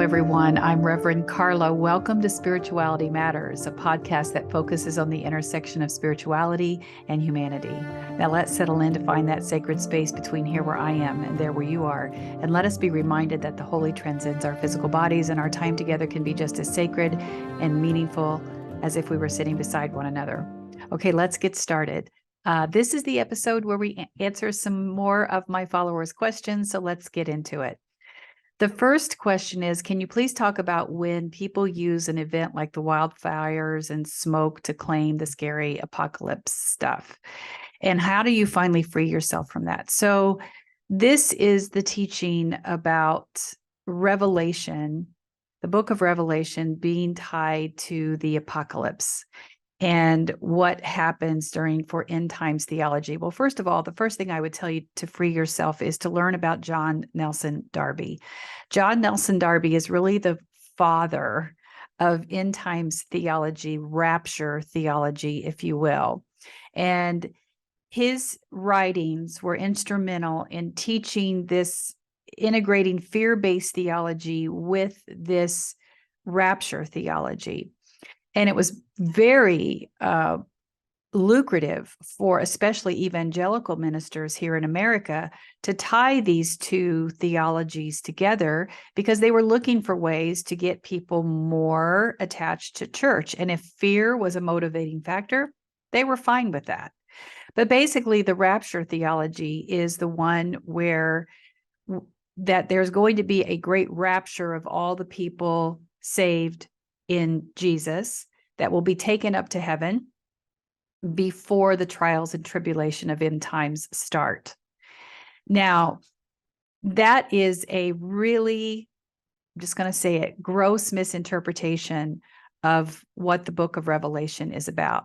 everyone. I'm Reverend Karla. Welcome to Spirituality Matters, a podcast that focuses on the intersection of spirituality and humanity. Now let's settle in to find that sacred space between here where I am and there where you are. And let us be reminded that the holy transcends our physical bodies, and our time together can be just as sacred and meaningful as if we were sitting beside one another. Okay, let's get started. This is the episode where we answer some more of my followers' questions, so let's get into it. The first question is, can you please talk about when people use an event like the wildfires and smoke to claim the scary apocalypse stuff? And how do you finally free yourself from that? So this is the teaching about Revelation, the book of Revelation being tied to the apocalypse and what happens for end times theology. Well, first of all, the first thing I would tell you to free yourself is to learn about John Nelson Darby. John Nelson Darby is really the father of end times theology, rapture theology, if you will. And his writings were instrumental in teaching this, integrating fear-based theology with this rapture theology. And it was very lucrative for especially evangelical ministers here in America to tie these two theologies together, because they were looking for ways to get people more attached to church. And if fear was a motivating factor, they were fine with that. But basically, the rapture theology is the one where that there's going to be a great rapture of all the people saved in Jesus that will be taken up to heaven before the trials and tribulation of end times start. Now, that is a really, I'm just going to say it, gross misinterpretation of what the book of Revelation is about.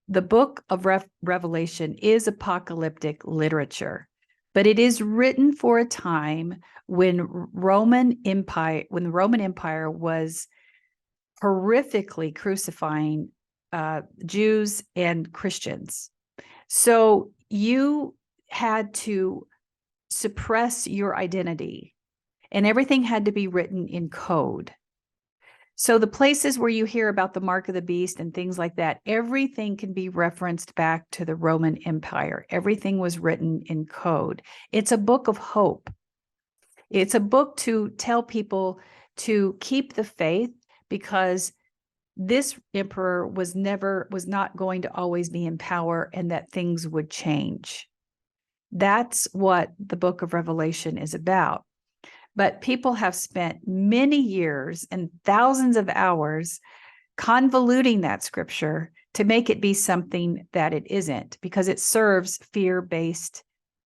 The book of Revelation is apocalyptic literature, but it is written for a time when the Roman Empire was horrifically crucifying Jews and Christians. So you had to suppress your identity, and everything had to be written in code. So the places where you hear about the mark of the beast and things like that, everything can be referenced back to the Roman Empire. Everything was written in code. It's a book of hope. It's a book to tell people to keep the faith, because this emperor was not going to always be in power, and that things would change. That's what the book of Revelation is about. But people have spent many years and thousands of hours convoluting that scripture to make it be something that it isn't, because it serves fear-based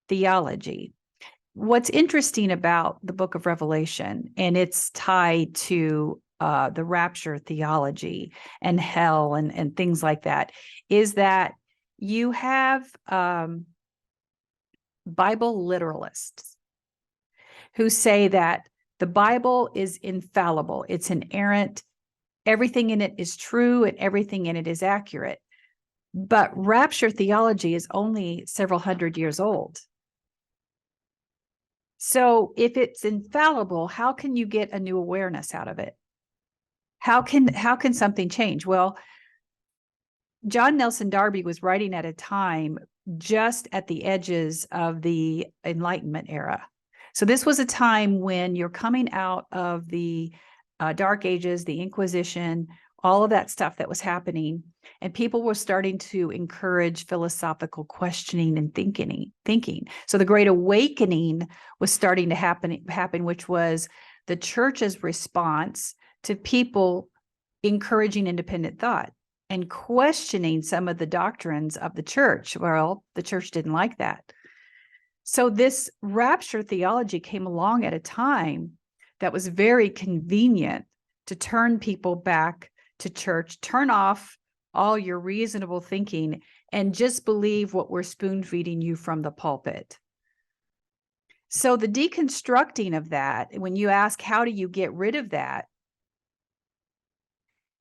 theology. What's interesting about the book of Revelation, and it's tied to the rapture theology and hell and things like that, is that you have Bible literalists who say that the Bible is infallible, it's inerrant, everything in it is true and everything in it is accurate. But rapture theology is only several hundred years old. So if it's infallible, how can you get a new awareness out of it? How can something change? Well, John Nelson Darby was writing at a time just at the edges of the Enlightenment era. So this was a time when you're coming out of the Dark Ages, the Inquisition, all of that stuff that was happening, and people were starting to encourage philosophical questioning and thinking. So the Great Awakening was starting to happen, which was the church's response to people encouraging independent thought and questioning some of the doctrines of the church. Well, the church didn't like that. So this rapture theology came along at a time that was very convenient to turn people back to church, turn off all your reasonable thinking, and just believe what we're spoon feeding you from the pulpit. So the deconstructing of that, when you ask, how do you get rid of that,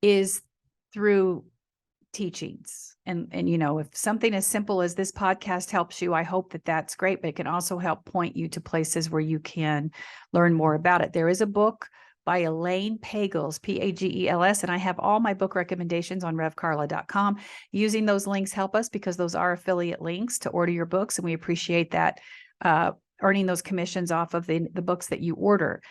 is through teachings. And if something as simple as this podcast helps you, I hope that that's great, but it can also help point you to places where you can learn more about it. There is a book by Elaine Pagels, Pagels. And I have all my book recommendations on revkarla.com. Using those links help us because those are affiliate links to order your books. And we appreciate that, earning those commissions off of the books that you order.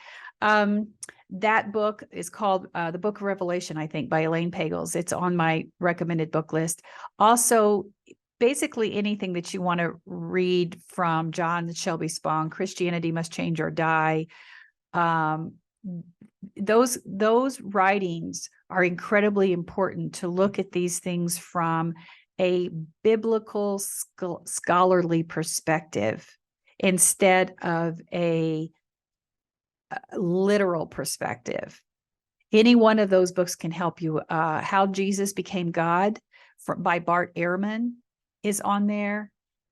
That book is called The Book of Revelation, I think, by Elaine Pagels. It's on my recommended book list. Also, basically anything that you want to read from John Shelby Spong, Christianity Must Change or Die. Those writings are incredibly important to look at these things from a biblical scholarly perspective instead of a literal perspective. Any one of those books can help you. How Jesus Became God by Bart Ehrman is on there,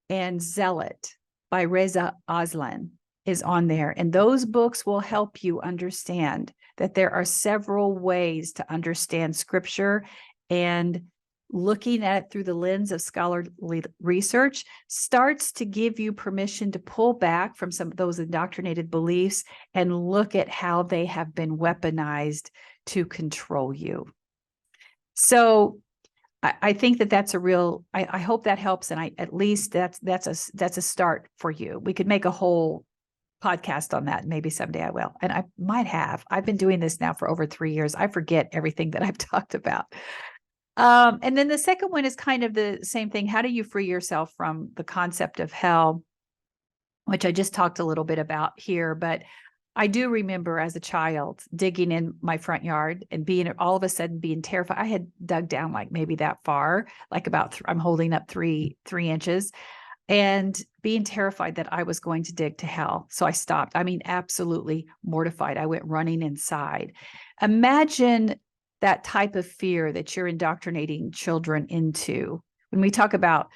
and Zealot by Reza Aslan is on there. And those books will help you understand that there are several ways to understand scripture, and looking at it through the lens of scholarly research starts to give you permission to pull back from some of those indoctrinated beliefs and look at how they have been weaponized to control you. So I think that that's a real, I hope that helps. And at least that's a start for you. We could make a whole podcast on that. Maybe someday I will. And I might have. I've been doing this now for over 3 years. I forget everything that I've talked about. And then the second one is kind of the same thing. How do you free yourself from the concept of hell, which I just talked a little bit about here, but I do remember as a child digging in my front yard and being all of a sudden being terrified. I had dug down like maybe that far, like about, I'm holding up three inches, and being terrified that I was going to dig to hell. So I stopped. I mean, absolutely mortified. I went running inside. Imagine that type of fear that you're indoctrinating children into. When we talk about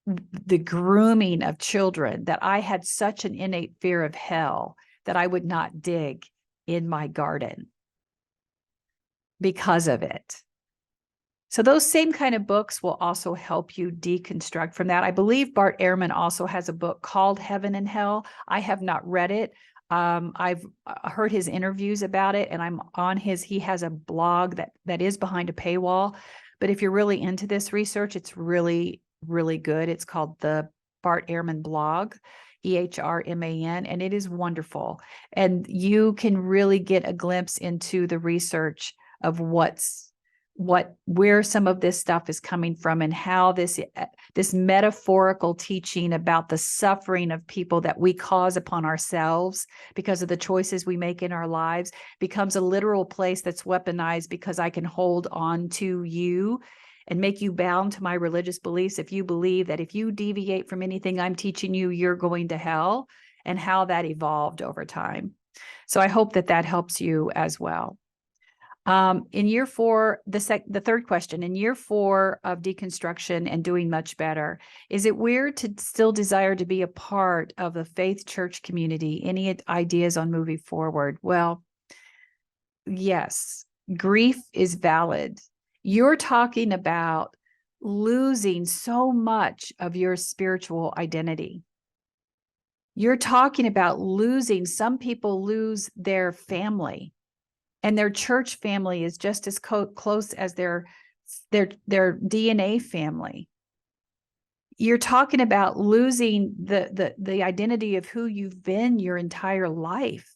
the grooming of children, that I had such an innate fear of hell that I would not dig in my garden because of it. So those same kind of books will also help you deconstruct from that. I believe Bart Ehrman also has a book called Heaven and Hell. I have not read it. I've heard his interviews about it, and I'm on he has a blog that is behind a paywall. But if you're really into this research, it's really, really good. It's called the Bart Ehrman blog, Ehrman, and it is wonderful. And you can really get a glimpse into the research of where some of this stuff is coming from, and how this metaphorical teaching about the suffering of people that we cause upon ourselves because of the choices we make in our lives becomes a literal place that's weaponized because I can hold on to you and make you bound to my religious beliefs if you believe that if you deviate from anything I'm teaching you, you're going to hell, and how that evolved over time. So I hope that helps you as well. In year 4, the third question, in year 4 of deconstruction and doing much better, is it weird to still desire to be a part of the faith church community? Any ideas on moving forward? Well, yes, grief is valid. You're talking about losing so much of your spiritual identity. You're talking about losing, some people lose their family, and their church family is just as close as their DNA family. You're talking about losing the identity of who you've been your entire life.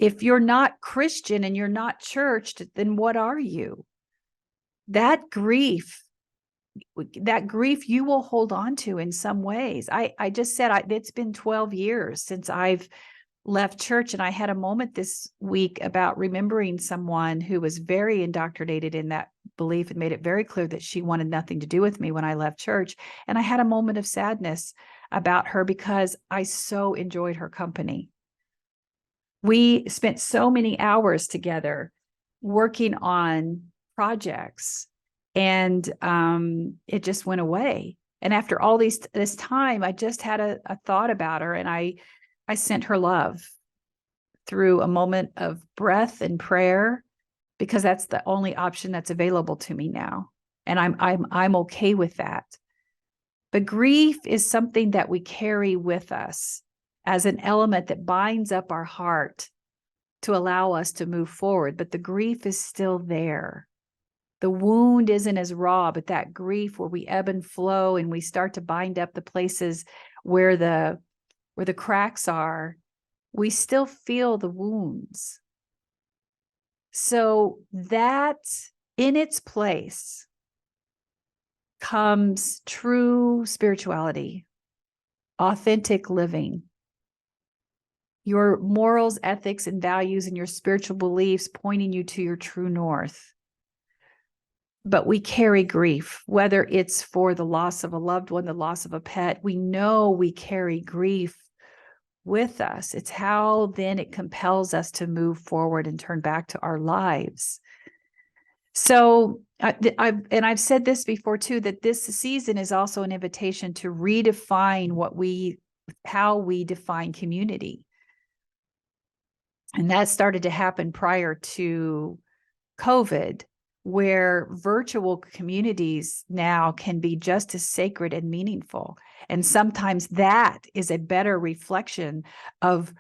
If you're not Christian and you're not churched, then what are you? That grief you will hold on to in some ways. I just said it's been 12 years since I've left church, and I had a moment this week about remembering someone who was very indoctrinated in that belief and made it very clear that she wanted nothing to do with me when I left church. And I had a moment of sadness about her because I so enjoyed her company. We spent so many hours together working on projects, and it just went away. And after all this time, I just had a thought about her, and I sent her love through a moment of breath and prayer, because that's the only option that's available to me now. And I'm okay with that. But grief is something that we carry with us as an element that binds up our heart to allow us to move forward, but the grief is still there. The wound isn't as raw, but that grief where we ebb and flow and we start to bind up the places where the cracks are, we still feel the wounds. So that in its place comes true spirituality, authentic living, your morals, ethics, and values, and your spiritual beliefs pointing you to your true north. But we carry grief, whether it's for the loss of a loved one, the loss of a pet. We know we carry grief with us. It's how then it compels us to move forward and turn back to our lives. So I've said this before too, that this season is also an invitation to redefine how we define community. And that started to happen prior to COVID, where virtual communities now can be just as sacred and meaningful. And sometimes that is a better reflection of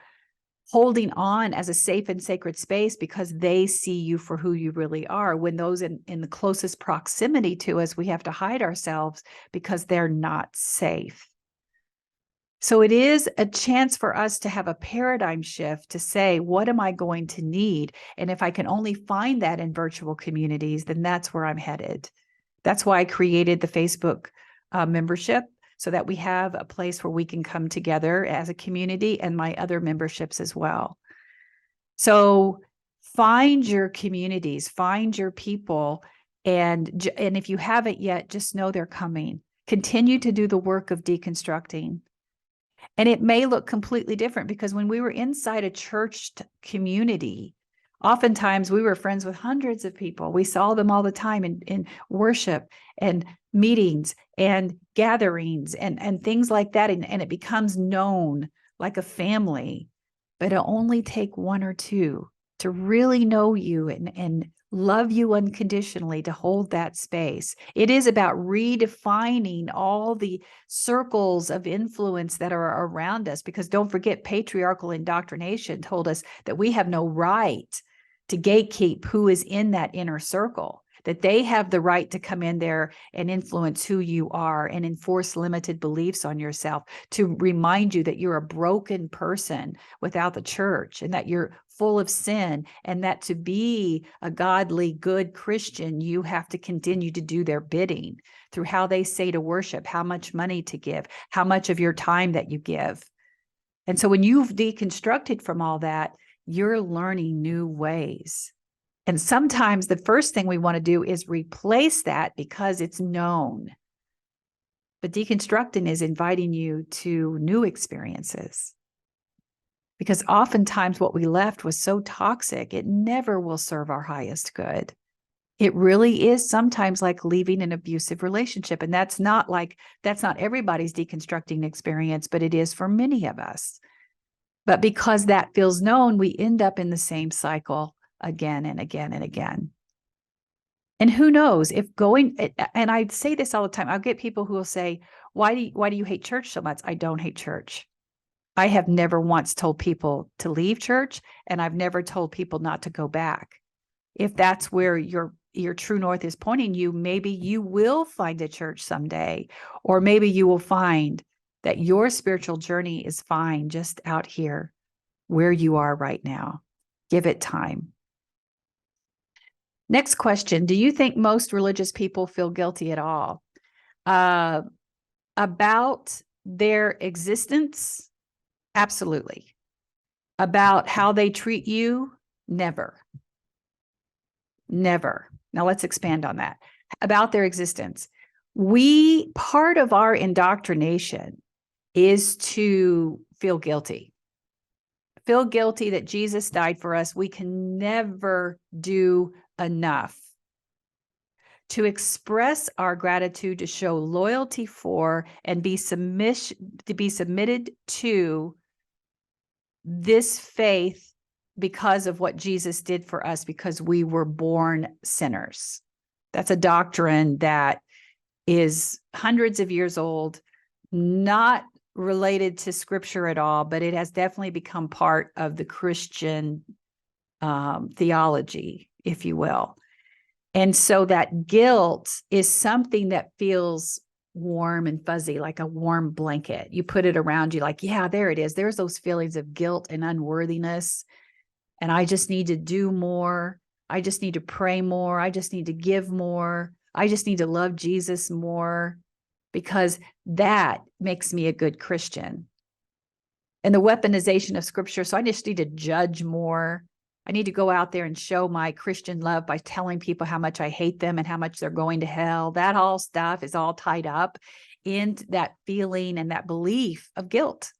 holding on as a safe and sacred space because they see you for who you really are, when those in the closest proximity to us, we have to hide ourselves because they're not safe. So it is a chance for us to have a paradigm shift to say, what am I going to need? And if I can only find that in virtual communities, then that's where I'm headed. That's why I created the Facebook membership, so that we have a place where we can come together as a community, and my other memberships as well. So find your communities, find your people, and if you haven't yet, just know they're coming. Continue to do the work of deconstructing. And it may look completely different, because when we were inside a church community, oftentimes we were friends with hundreds of people. We saw them all the time in worship and meetings and gatherings and things like that. And it becomes known like a family, but it'll only take one or two to really know you and love you unconditionally to hold that space. It is about redefining all the circles of influence that are around us, because don't forget, patriarchal indoctrination told us that we have no right to gatekeep who is in that inner circle, that they have the right to come in there and influence who you are and enforce limited beliefs on yourself, to remind you that you're a broken person without the church, and that you're full of sin, and that to be a godly, good Christian, you have to continue to do their bidding through how they say to worship, how much money to give, how much of your time that you give. And so when you've deconstructed from all that, you're learning new ways. And sometimes the first thing we want to do is replace that because it's known. But deconstructing is inviting you to new experiences. Because oftentimes what we left was so toxic, it never will serve our highest good. It really is sometimes like leaving an abusive relationship. And that's not everybody's deconstructing experience, but it is for many of us. But because that feels known, we end up in the same cycle again and again and again. And who knows if and I say this all the time, I'll get people who will say, why do you hate church so much? I don't hate church. I have never once told people to leave church, and I've never told people not to go back. If that's where your true north is pointing you, maybe you will find a church someday, or maybe you will find that your spiritual journey is fine just out here where you are right now. Give it time. Next question. Do you think most religious people feel guilty at all about their existence? Absolutely. About how they treat you? Never. Never. Now let's expand on that. About their existence. Part of our indoctrination is to feel guilty. Feel guilty that Jesus died for us. We can never do enough to express our gratitude, to show loyalty for, and be submitted to this faith because of what Jesus did for us, because we were born sinners. That's a doctrine that is hundreds of years old, not related to scripture at all, but it has definitely become part of the Christian theology, if you will. And so that guilt is something that feels warm and fuzzy, like a warm blanket. You put it around you like, yeah, there it is. There's those feelings of guilt and unworthiness. And I just need to do more. I just need to pray more. I just need to give more. I just need to love Jesus more, because that makes me a good Christian. And the weaponization of scripture. So I just need to judge more. I need to go out there and show my Christian love by telling people how much I hate them and how much they're going to hell. That all stuff is all tied up in that feeling and that belief of guilt,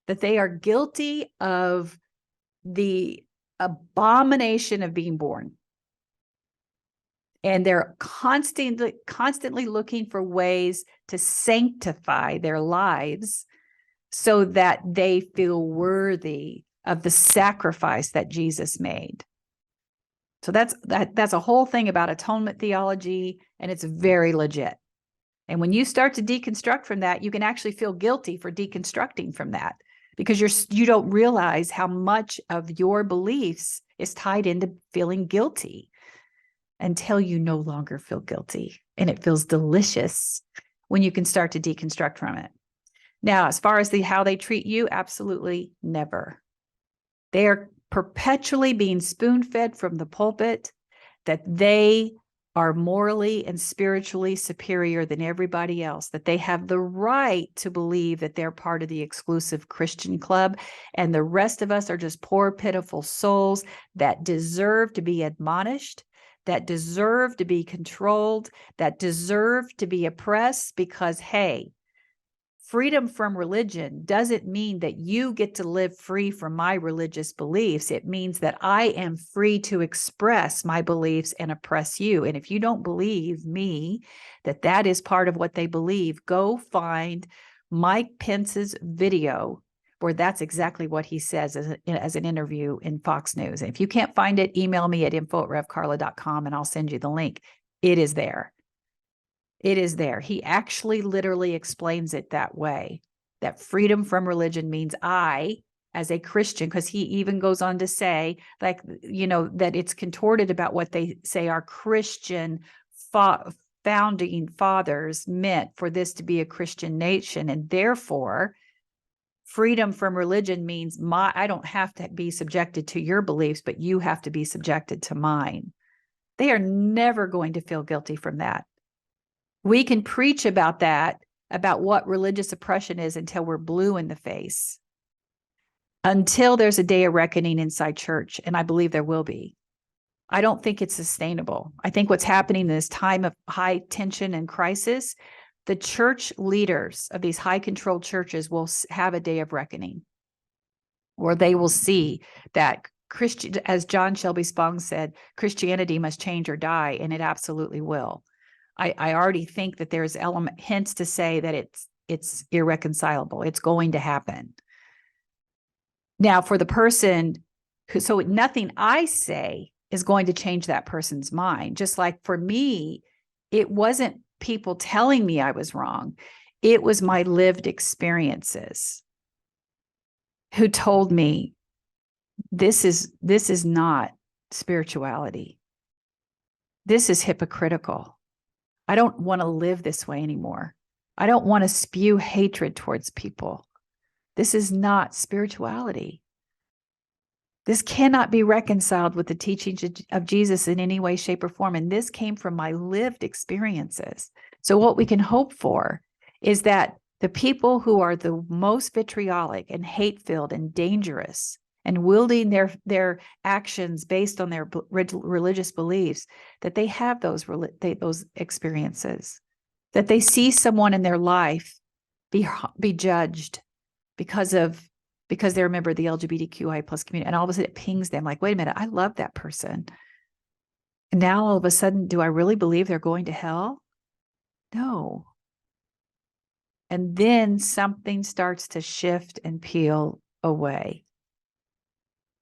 that they are guilty of the abomination of being born. And they're constantly looking for ways to sanctify their lives so that they feel worthy of the sacrifice that Jesus made. So that's a whole thing about atonement theology, and it's very legit. And when you start to deconstruct from that, you can actually feel guilty for deconstructing from that, because you don't realize how much of your beliefs is tied into feeling guilty until you no longer feel guilty. And it feels delicious when you can start to deconstruct from it. Now, as far as how they treat you, absolutely never. They are perpetually being spoon-fed from the pulpit that they are morally and spiritually superior than everybody else, that they have the right to believe that they're part of the exclusive Christian club, and the rest of us are just poor, pitiful souls that deserve to be admonished, that deserve to be controlled, that deserve to be oppressed, because, hey, freedom from religion doesn't mean that you get to live free from my religious beliefs. It means that I am free to express my beliefs and oppress you. And if you don't believe me, that is part of what they believe, go find Mike Pence's video where that's exactly what he says as an interview in Fox News. And if you can't find it, email me at info@revkarla.com and I'll send you the link. It is there. It is there. He actually literally explains it that way, that freedom from religion means I, as a Christian, because he even goes on to say, like, that it's contorted about what they say our Christian founding fathers meant for this to be a Christian nation. And therefore, freedom from religion means I don't have to be subjected to your beliefs, but you have to be subjected to mine. They are never going to feel guilty from that. We can preach about that, about what religious oppression is, until we're blue in the face, until there's a day of reckoning inside church. And I believe there will be. I don't think it's sustainable. I think what's happening in this time of high tension and crisis, the church leaders of these high controlled churches will have a day of reckoning, where they will see that as John Shelby Spong said, Christianity must change or die, and it absolutely will. I already think that there's hints to say that it's irreconcilable. It's going to happen. Now, for the person so nothing I say is going to change that person's mind. Just like for me, it wasn't people telling me I was wrong. It was my lived experiences who told me this is not spirituality. This is hypocritical. I don't want to live this way anymore. I don't want to spew hatred towards people. This is not spirituality. This cannot be reconciled with the teachings of Jesus in any way, shape, or form. And this came from my lived experiences. So what we can hope for is that the people who are the most vitriolic and hate-filled and dangerous and wielding their actions based on their religious beliefs, that they have those experiences, that they see someone in their life be judged because they're a member of the LGBTQI plus community, and all of a sudden it pings them like, wait a minute, I love that person. And now all of a sudden, do I really believe they're going to hell? No. And then something starts to shift and peel away.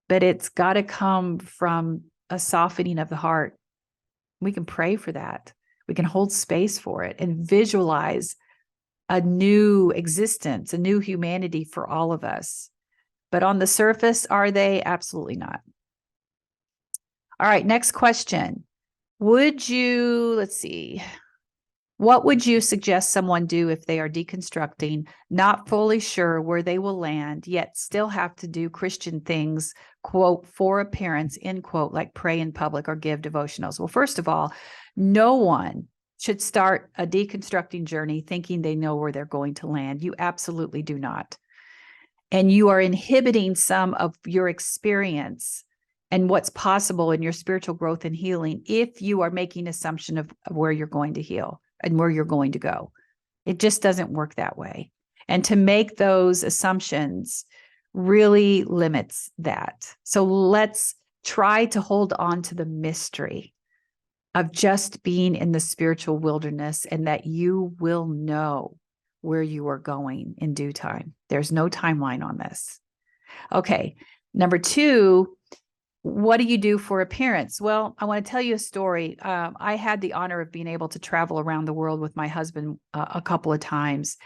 But it's got to come from a softening of the heart. We can pray for that. We can hold space for it and visualize a new existence, a new humanity for all of us. But on the surface, are they? Absolutely not. All right, next question. Let's see, what would you suggest someone do if they are deconstructing, not fully sure where they will land, yet still have to do Christian things, quote, for appearance, end quote, like pray in public or give devotionals? Well, first of all, no one should start a deconstructing journey thinking they know where they're going to land. You absolutely do not. And you are inhibiting some of your experience and what's possible in your spiritual growth and healing if you are making assumption of where you're going to heal and where you're going to go. It just doesn't work that way. And to make those assumptions really limits that. So let's try to hold on to the mystery of just being in the spiritual wilderness, and that you will know where you are going in due time. There's no timeline on this. Okay. Number two, what do you do for appearance? Well, I want to tell you a story. I had the honor of being able to travel around the world with my husband a couple of times.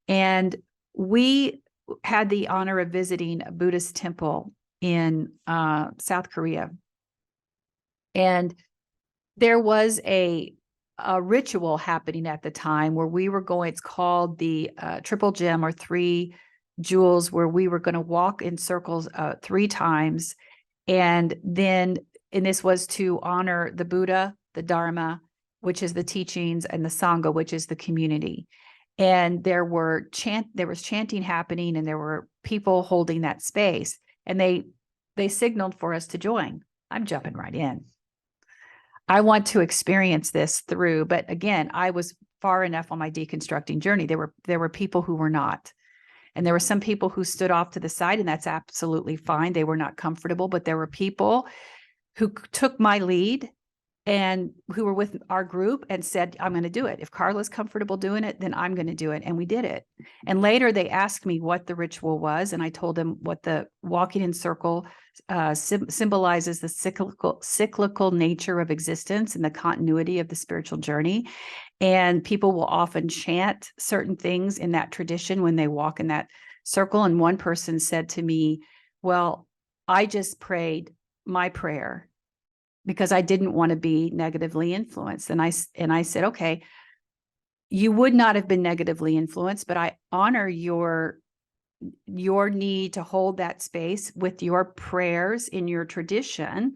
And we had the honor of visiting a Buddhist temple in South Korea. And there was a ritual happening at the time where we were going, it's called the triple gem or 3 jewels, where we were going to walk in circles 3 times. And this was to honor the Buddha, the Dharma, which is the teachings, and the Sangha, which is the community. And there was chanting happening, and there were people holding that space, and they signaled for us to join. I'm jumping right in. I want to experience this through, but again, I was far enough on my deconstructing journey. There were people who were not. And there were some people who stood off to the side, and that's absolutely fine. They were not comfortable, but there were people who took my lead and who were with our group and said, I'm going to do it. If Karla's comfortable doing it, then I'm going to do it. And we did it. And later they asked me what the ritual was. And I told them what the walking in circle symbolizes the cyclical nature of existence and the continuity of the spiritual journey. And people will often chant certain things in that tradition when they walk in that circle. And one person said to me, well, I just prayed my prayer because I didn't want to be negatively influenced. And I said, okay, you would not have been negatively influenced, but I honor your need to hold that space with your prayers in your tradition.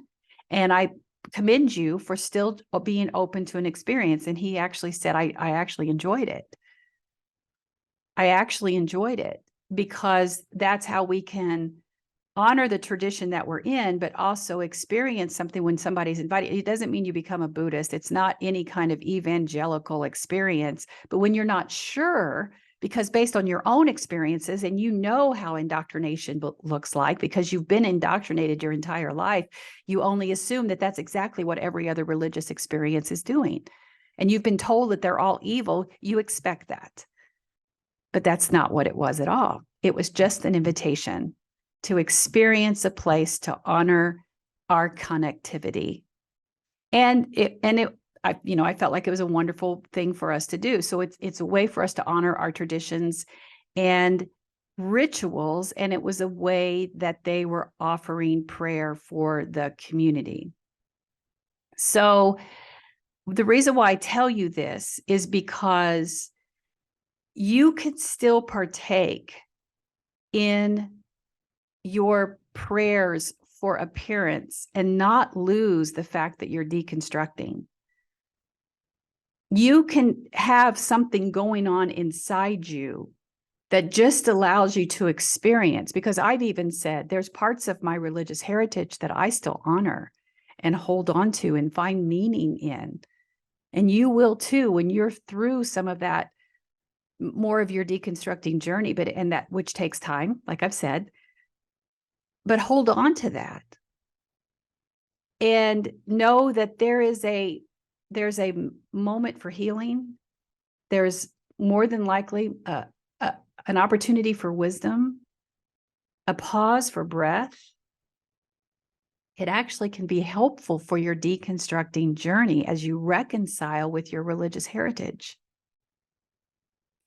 And I commend you for still being open to an experience. And he actually said, I actually enjoyed it. I actually enjoyed it because that's how we can honor the tradition that we're in, but also experience something when somebody's invited. It doesn't mean you become a Buddhist. It's not any kind of evangelical experience. But when you're not sure, because based on your own experiences, and you know how indoctrination looks like because you've been indoctrinated your entire life, you only assume that that's exactly what every other religious experience is doing. And you've been told that they're all evil. You expect that. But that's not what it was at all. It was just an invitation to experience a place to honor our connectivity. And I felt like it was a wonderful thing for us to do. So it's a way for us to honor our traditions and rituals. And it was a way that they were offering prayer for the community. So the reason why I tell you this is because you could still partake in your prayers for appearance and not lose the fact that you're deconstructing. You can have something going on inside you that just allows you to experience, because I've even said there's parts of my religious heritage that I still honor and hold on to and find meaning in. And you will too when you're through some of that, more of your deconstructing journey, and that which takes time, like I've said. But hold on to that and know that there's a moment for healing. There's more than likely an opportunity for wisdom, a pause for breath. It actually can be helpful for your deconstructing journey as you reconcile with your religious heritage.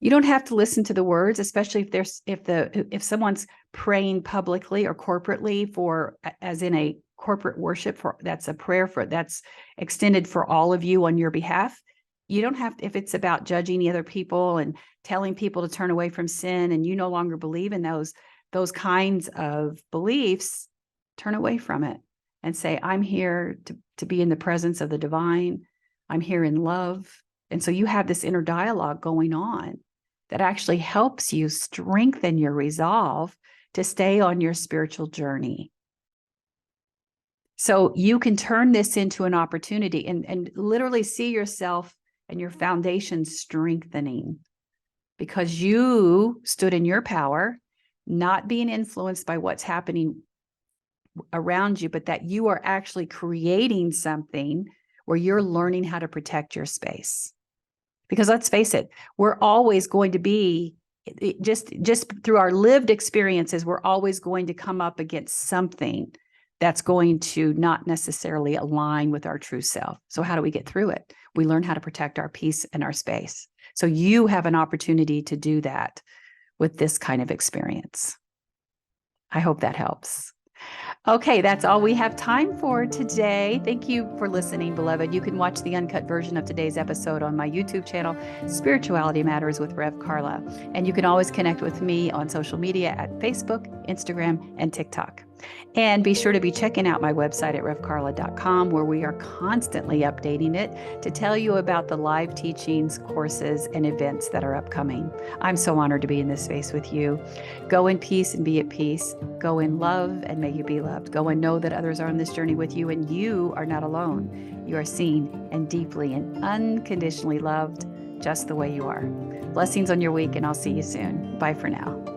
You don't have to listen to the words, especially if someone's praying publicly or corporately for, as in a corporate worship that's a prayer that's extended for all of you on your behalf. You don't have to, if it's about judging other people and telling people to turn away from sin and you no longer believe in those kinds of beliefs, turn away from it and say, I'm here to be in the presence of the divine. I'm here in love. And so you have this inner dialogue going on that actually helps you strengthen your resolve to stay on your spiritual journey. So you can turn this into an opportunity and literally see yourself and your foundation strengthening because you stood in your power, not being influenced by what's happening around you, but that you are actually creating something where you're learning how to protect your space. Because let's face it, we're always going to be, just through our lived experiences, we're always going to come up against something that's going to not necessarily align with our true self. So how do we get through it? We learn how to protect our peace and our space. So you have an opportunity to do that with this kind of experience. I hope that helps. Okay, that's all we have time for today. Thank you for listening, beloved. You can watch the uncut version of today's episode on my YouTube channel, Spirituality Matters with Rev Karla. And you can always connect with me on social media at Facebook, Instagram, and TikTok. And be sure to be checking out my website at revkarla.com, where we are constantly updating it to tell you about the live teachings, courses, and events that are upcoming. I'm so honored to be in this space with you. Go in peace and be at peace. Go in love and may you be loved. Go and know that others are on this journey with you and you are not alone. You are seen and deeply and unconditionally loved just the way you are. Blessings on your week, and I'll see you soon. Bye for now.